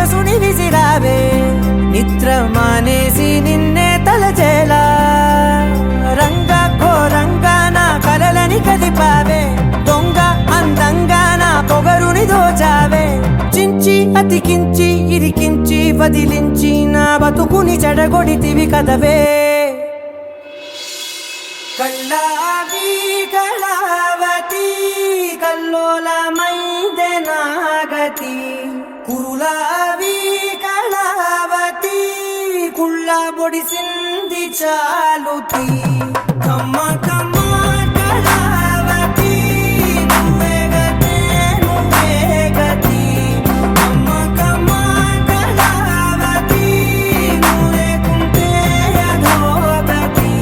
సొగసుని విసిరావే నిద్ర మానేసి నిన్నే తలచేలా రంగా ఘోరంగా నా కలలని కదిపావే దొంగ అందంగా నా పొగరుని దోచావే చించి అతికించి ఇరికించి వదిలించి నా బతుకుని చెడగొడితివి కదవే కళ్ళావి కళావతి కల్లోలమైందే నాగతి కురులావి కళావతి కుళ్ళ బొడిసింది చాలుతి కమ్మ కమ్మ కళావతి నువ్వే గతే నువ్వే గతి కమ్మ కమ్మ కళావతి నువ్వు లేకుంటే అధోగతి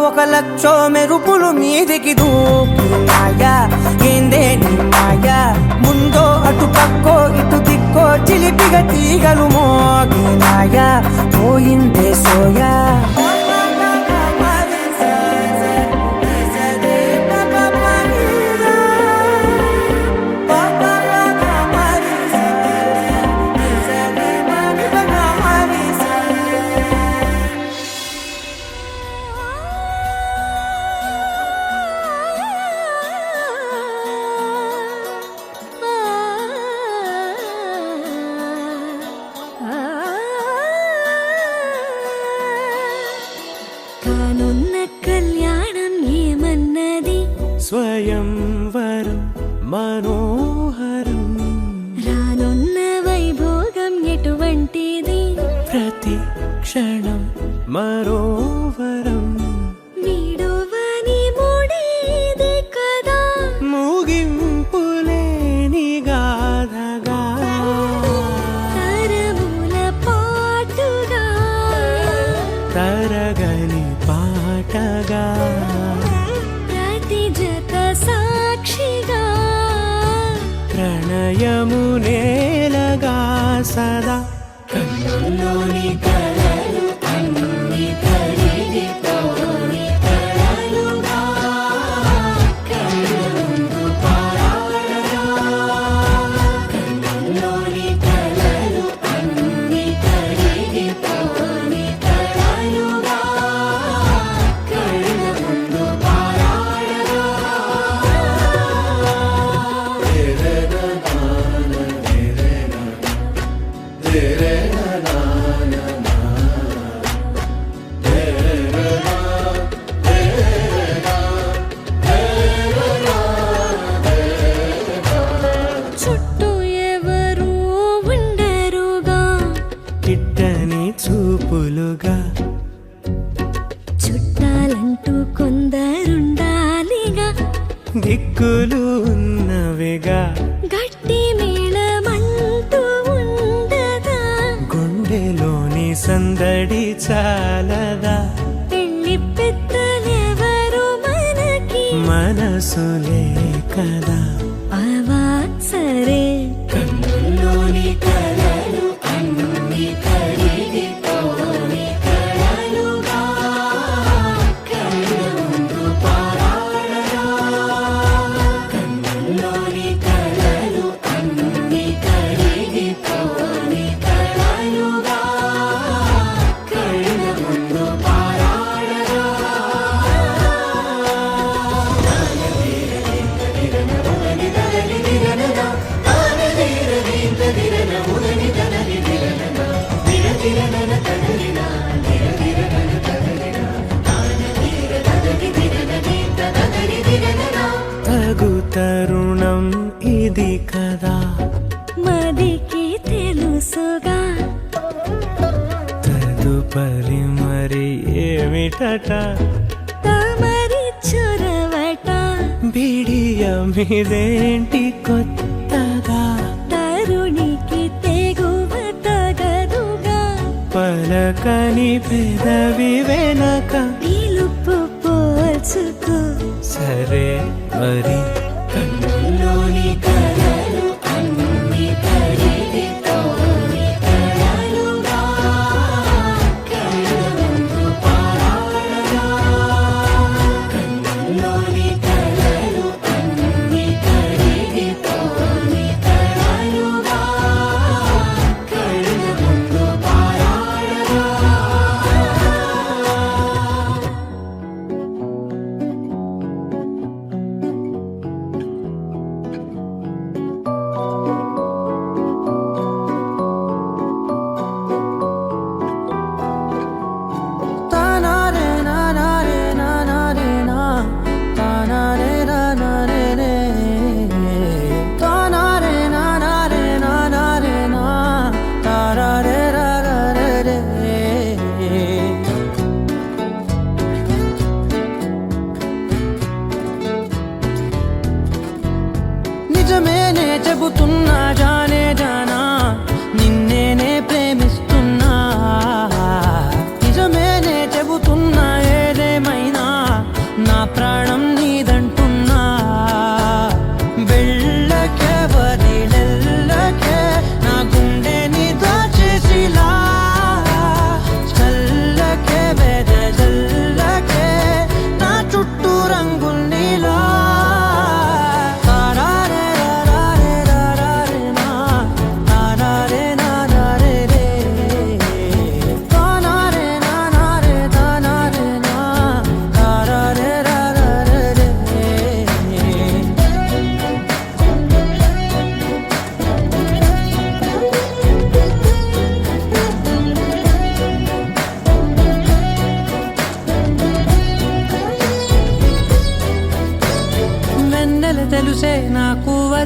ఒక లక్షో మెరుపులు మీదికి దూకినాయా ఏందే నీ మాయా ముందో అటు పక్కో ఇటు దిక్కో చిలిపిగా తీగలు మోగినాయా పోయిందే సోయా కళ్యాణం ఏమన్నది స్వయంవరం మనోహరం రానున్న వైభోగం ఎటువంటిది ప్రతి క్షణం మరోవరం వీడువని మూడేది కదా ముగింపులేని గాథగా తరముల పాటుగా తరగని పాటగా ప్రతి జత సాక్షిగా ప్రణయము నేలగా సదా కన్నుల్లోని కలలు అన్ని కరిగిపోని కలలుగా కళ్ళముందు పారాడగా కన్నుల్లోని కలలు అన్ని కరిగిపోని కలలుగా కళ్ళముందు పారాడగా చుట్టూ ఎవరు ఉండరుగా కిట్టని చూపులుగా చుట్టాలంటూ కొందరుండాలిగా దిక్కులు ఉన్నవిగా గట్టి మేళమంటూ ఉండదా గుండెలోని సందడి చాలదా పెళ్లి పెద్దలెవరు మనకి మనసులే కదా అవా సరే కన్నుల్లోని కలలు అన్ని కరిగిపోని కలలుగా కళ్ళముందు పారాడగా కన్నుల్లోని కలలు అన్ని కరిగిపోని కలలుగా కళ్ళముందు పారాడగా తగు తరుణం ఇది కదా మదికి తెలుసుగా తదుపరి మరి ఏమిటట తమరి చొరవట బిడియమిదేంటి కొత్తగా తరుణికి తెగువ తగదుగా పలకని పెదవి వెనక పిలుపు పోల్చుకో సరే మరి కన్నుల్లోని కలలు అన్ని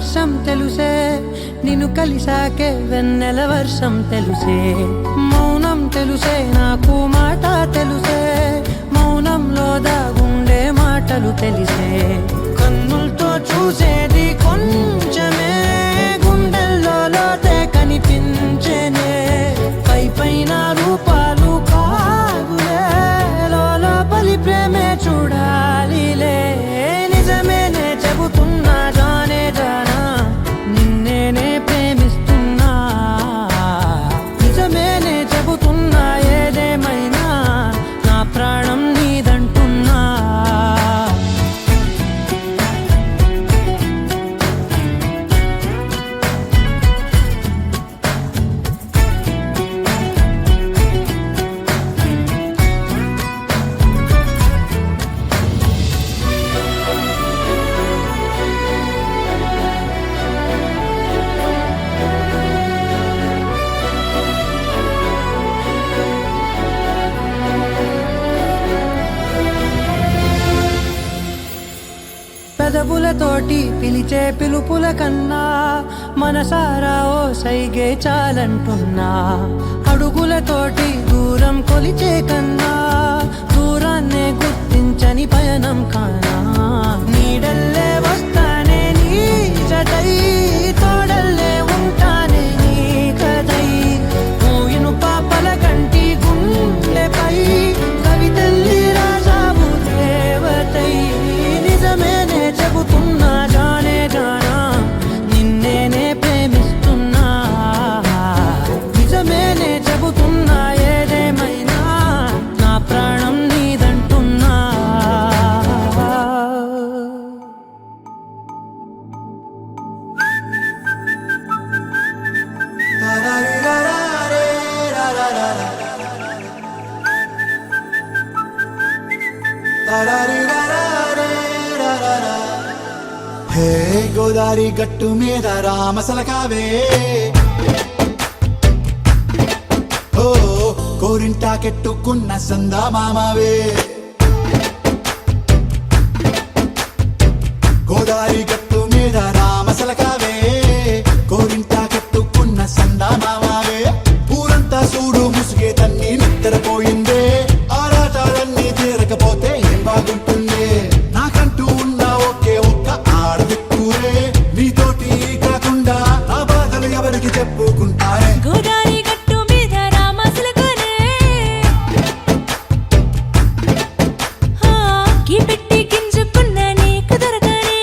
వర్షం తెలుసే నిన్ను కలిసాకే వెన్నెల వర్షం తెలుసే మౌనం తెలుసే నాకు మాట తెలుసే మౌనంలో దాగుండే మాటలు తెలిసే కన్నులతో చూసేది కొంచెమే గుండెల్లో లోతే కనిపించేనే పై పైన రూపాలు కాదులే లోపలి ప్రేమే చూడాలిలే నిజమేనే చెబుతున్నా జానే జానా నిన్నేనే ప్రేమిస్తున్నా నిజమేనే చెబుతున్నా ఏదేమైనా నా ప్రాణం నీదంటున్నా పెదవులతోటి పిలిచే పిలుపుల కన్నా మనసారా ఓ సైగే చాలంటున్నా అడుగులతోటి దూరం కొలిచే కన్నా దూరాన్నే గుర్తించని పయనం కానా నీడల్లే వస్తానే నీ జతై తోడల్లే ఉంటానే నీ కదై మూయిను పాపల కంటి గుండెపై కవితల్లి రాజావు దేవతై నిజమేనే చెబుతున్నా జానే జానా నిన్నేనే ప్రేమిస్తున్నా నిజమేనే చెబుతున్నా ఏదేమైనా నా ప్రాణం నీదంటున్నా హే గోదారి గట్టు మీద రామసలకావే ఓ కోరింటా కెట్టుకున్న సందా మామావే గోదారి గట్టు మీద రామసలకావే కోరింటా కెట్టుకున్న సందా మామావే ఊరంతా చూడు ముసుగే తన్ని నిద్రపోయిందే ఆరాటాలన్నీ తీరకపోతే ఏం బాగుంటుంది నాకంటూ ఉన్న ఒకే ఒక్క ఆడదిక్కురే నీతోటి కాకుండా నా బాధలు ఎవరికి చెప్పుకుంటారే గోదారి గట్టు మీద రామసలకానే కీ పెట్టి గింజుకున్న నీకు దొరకనే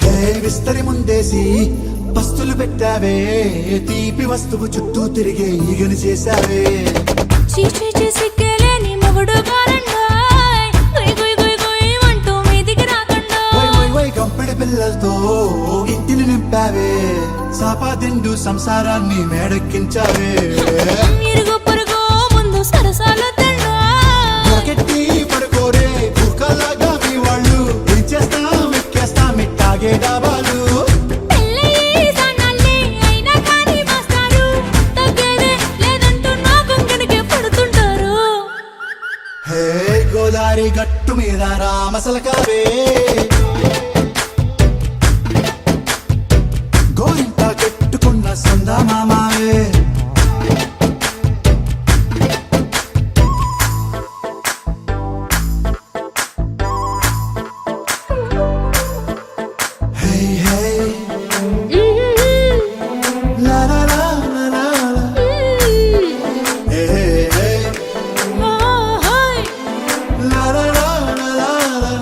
హే విస్తరి ముందేసి పస్తులు పెట్టావే తీపి వస్తువు చుట్టూ తిరిగే ఈగను చేశావే చీచీ చేసి కేలేని మొగుడు గారండాయ్ గుయ్ గుయ్ గుయ్ గుయ్ అంటూ మీదికి రాకండా వై వై వై కంపెడి పిల్లలతో ఇంటిని నింపావే సాపాదిండు సంసారాన్ని మేడెక్కించావే ఇరుగు పొరుగు ముందు సరసాల తండా దొరకెట్టి పడుకోరే కుక్కలాగా మీ వాళ్ళు ఏం చేస్తాం ఎక్కేస్తాం ఇట్టాగే డాబాలు పెళ్ళయి సన్నాళ్ళే అయినా కానీ మాస్తారు తగ్గేదే లేదంటూ నా కొంగడికే పడుతుంటారు హే గోదారి గట్టు మీద రామసలకావే గోరింట కెట్టుకున్న సందా మామావే హే హే లా లా లా లా లా లా. హే హే హే లా లా లా లా లా లా.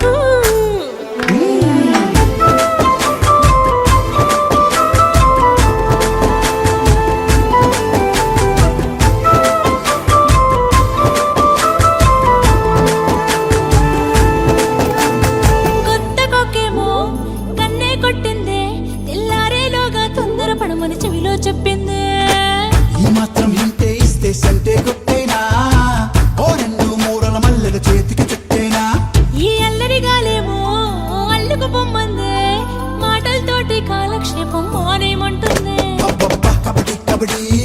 babadi